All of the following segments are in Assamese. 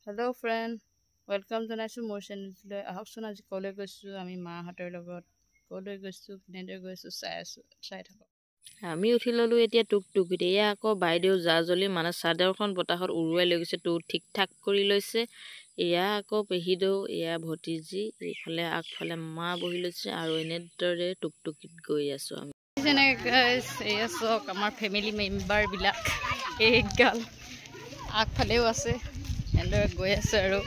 হেল্ল' ফ্ৰেণ্ড, ৱেলকাম জনাইছোঁ মোৰ চেনেলটোলৈ। আহকচোন আজি ক'লৈ গৈছোঁ, আমি মাহঁতৰ লগত ক'লৈ গৈছোঁ, কেনেদৰে গৈছোঁ চাই থাকক। আমি উঠি ল'লোঁ এতিয়া টুকটুকিত। এয়া আকৌ বাইদেউ জাজলি মানে চাদৰখন বতাহত উৰুৱাই লৈ গৈছে, ঠিক ঠাক কৰি লৈছে। এয়া আকৌ পেহীদেউ, এয়া ভতিজী, এইফালে আগফালে মা বহি লৈছে আৰু এনেদৰে টুকটুকিত গৈ আছোঁ আমি। এয়া চাওক আমাৰ ফেমিলি মেম্বাৰবিলাক, এইগাল আগফালেও আছে, এনেদৰে গৈ আছে। আৰু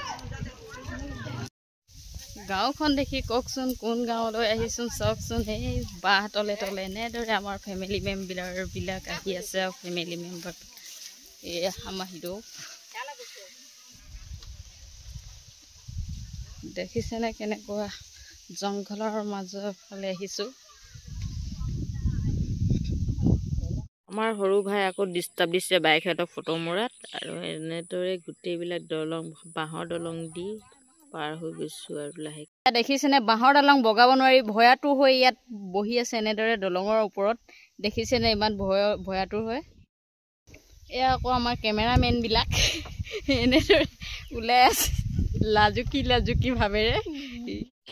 গাঁওখন দেখি কওকচোন কোন গাঁৱলৈ আহিছোন, চাওকচোন এই বাঁহ তলে তলে এনেদৰে আমাৰ ফেমিলি মেম্বাৰবিলাক আহি আছে। আৰু ফেমিলি মেম্বাৰ এয়া আমাৰ হিৰো দেখিছেনে কেনেকুৱা জংঘলৰ মাজৰ ফালে আহিছোঁ। আমাৰ সৰু ভাই আকৌ ডিষ্টাৰ্ব দিছে বাইকহঁতক ফটো মৰাত, আৰু এনেদৰে গোটেইবিলাক দলং, বাঁহৰ দলং দি পাৰ হৈ গৈছোঁ আৰু লাহেকৈ। দেখিছেনে বাঁহৰ দলং বগাব নোৱাৰি ভয়াতুৰ হৈ ইয়াত বহি আছে এনেদৰে দলঙৰ ওপৰত। দেখিছেনে ইমান ভয়াতুৰ হৈ। এয়া আকৌ আমাৰ কেমেৰামেনবিলাক এনেদৰে ওলাই আছে লাজুকী ভাৱেৰে।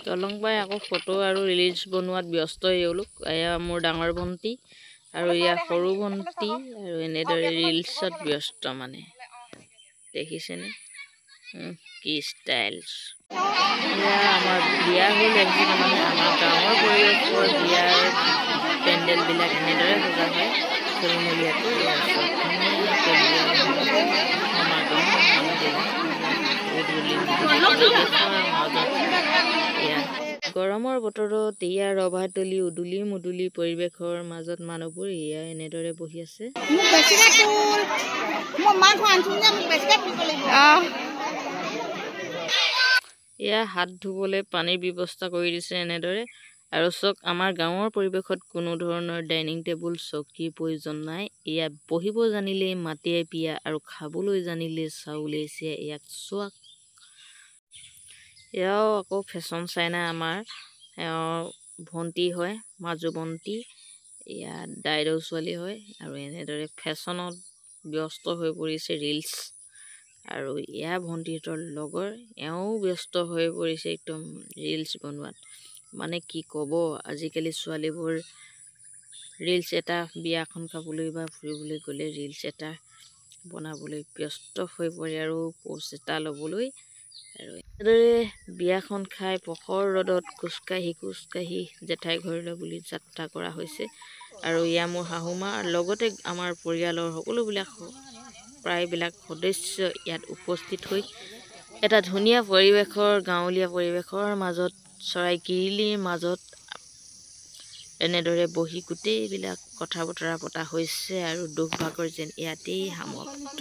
দলং পাই আকৌ ফটো আৰু ৰিলচ বনোৱাত ব্যস্ত এওঁলোক। এয়া মোৰ ডাঙৰ ভণ্টি আৰু এয়া সৰু ভণ্টি, আৰু এনেদৰে ৰিলচত ব্যস্ত মানে। দেখিছেনে কি ষ্টাইলছ। এয়া আমাৰ বিয়া হ'ল একদিন, মানে আমাৰ গাঁৱৰ পৰিৱেশৰ বিয়াৰ পেণ্ডেলবিলাক এনেদৰে সজা হয় খেলমূলীয়াকৈ। গৰমৰ বতৰত এয়া ৰভাতলি উদুলি মুদুলি পৰিৱেশৰ মাজত মানুহবোৰ এয়া এনেদৰে বহি আছে। এয়া হাত ধুবলৈ পানীৰ ব্যৱস্থা কৰি দিছে এনেদৰে। আৰু চক আমাৰ গাঁৱৰ পৰিৱেশত কোনো ধৰণৰ ডাইনিং টেবুল চকীৰ প্ৰয়োজন নাই। এয়া বহিব জানিলেই মাটিয়ে পিয়া আৰু খাবলৈ জানিলে চাউলে চিয়া। ইয়াক চোৱা, এয়াও আকৌ ফেশ্বন চাইনা আমাৰ ভণ্টি হয়, মাজু ভণ্টি। এয়া দাইদেউ ছোৱালী হয়, আৰু এনেদৰে ফেশ্বনত ব্যস্ত হৈ পৰিছে ৰিলচ। আৰু এয়া ভণ্টিহঁতৰ লগৰ, এওঁ ব্যস্ত হৈ পৰিছে একদম ৰিলচ বনোৱাত। মানে কি ক'ব, আজিকালি ছোৱালীবোৰ ৰিলচ এটা বিয়াখন খাবলৈ বা ফুৰিবলৈ গ'লে ৰিলচ এটা বনাবলৈ ব্যস্ত হৈ পৰে আৰু প'ষ্ট এটা ল'বলৈ। আৰু এনেদৰে বিয়াখন খাই পখৰ ৰ'দত খোজকাঢ়ি জেঠাই ঘৰলৈ বুলি যাত্ৰা কৰা হৈছে। আৰু এয়া মোৰ শাহুমা, লগতে আমাৰ পৰিয়ালৰ সকলোবিলাক প্ৰায়বিলাক সদস্য ইয়াত উপস্থিত হৈ এটা ধুনীয়া পৰিৱেশৰ, গাঁৱলীয়া পৰিৱেশৰ মাজত, চৰাই কিৰিলিৰ মাজত এনেদৰে বহি গোটেইবিলাক কথা বতৰা পতা হৈছে। আৰু দুখ ভাগৰ যেন ইয়াতেই সমাপ্ত।